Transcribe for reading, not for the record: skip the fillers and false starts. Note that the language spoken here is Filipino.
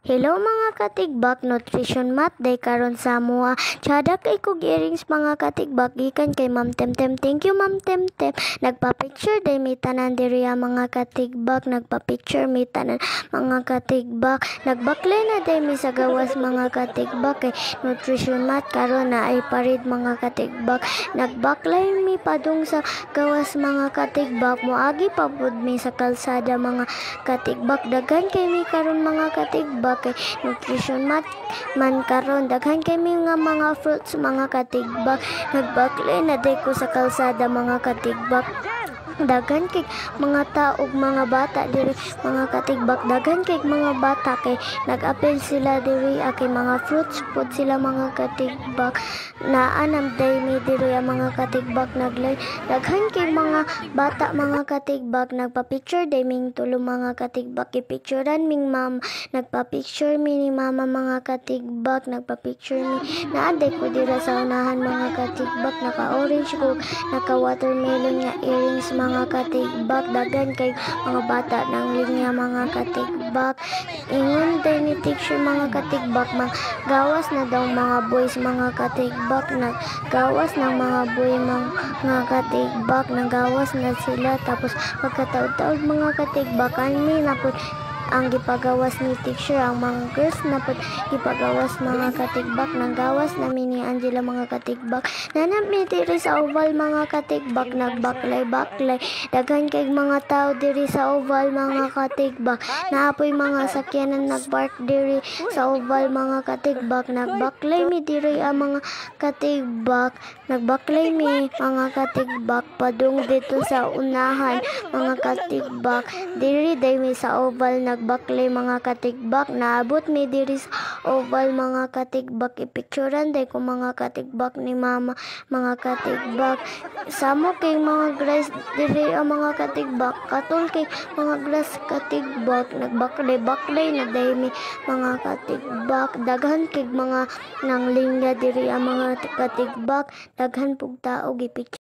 Hello mga katigbak, nutrition math day karon sa mua. Tsada kay kog earrings mga katigbak gikan kay Ma'am Temtem. Thank you Ma'am Temtem. Nagpa-picture day mi tanan diri mga katigbak, nagpa-picture mi tanan mga katigbak. Nagbaklay na day mi sa gawas mga katigbak kay nutrition math karon na ay parid mga katigbak. Nagbaklay mi padung sa gawas mga katigbak, moagi pa pud mi sa kalsada mga katigbak. Daghan kay mi karon mga katigbak kay nutrition math man karon daghan kay mi nga mga fruits mga katigbak. Nagbaklay na day ko sa kalsada mga katigbak. Daghan kay mga taog mga bata diri mga katigbak, daghan kay mga bata kay nag-apil sila diri kay mga fruits pud sila mga katigbak. Naanam day mi diri mga katigbak naglay. Daghan kay mga bata mga katigbak nagpa-picture day ming tulo mga katigbak, ipicturean ming ma'am, nagpa-picture mi ni mama mga katigbak, nagpa-picture mi naaday ko dira sa unahan mga katigbak, naka-orange ko, naka-watermelon nga earrings mga katigbak. Daghan kay mga bata ng linya mga katigbak. Ingon day ni teacher mga katigbak, gawas na daw mga boys mga katigbak, naggawas ng mga boy mga katigbak, nagawas na sila tapos pagkataod-taod mga katigbak ani na pud ang gipagawas ni teacher ang mga girls na pud gipagawas mga katigbak. Nanggawas na ni Angela mga katigbak. Nanami diri sa oval mga katigbak, nagbaklay-baklay. Daghan kay mga tao diri sa oval mga katigbak. Naapoy mga sakyanan nagpark diri sa oval mga katigbak. Nagbaklay mi diri ang mga katigbak. Nagbaklay mi mga katigbak padung dito sa unahan mga katigbak. Diri day mi sa oval nagbaklay mga katigbak. Naabot mi diri sa oval mga katigbak, ipicturean day ko mga katigbak ni mama mga katigbak. Samo kay mga grass diri ang mga katigbak, katul kay mga grass katigbak. Nagbaklay-baklay na day mi mga katigbak. Daghan kay mga nang linya diri ang mga katigbak. Daghan pug tao gipicture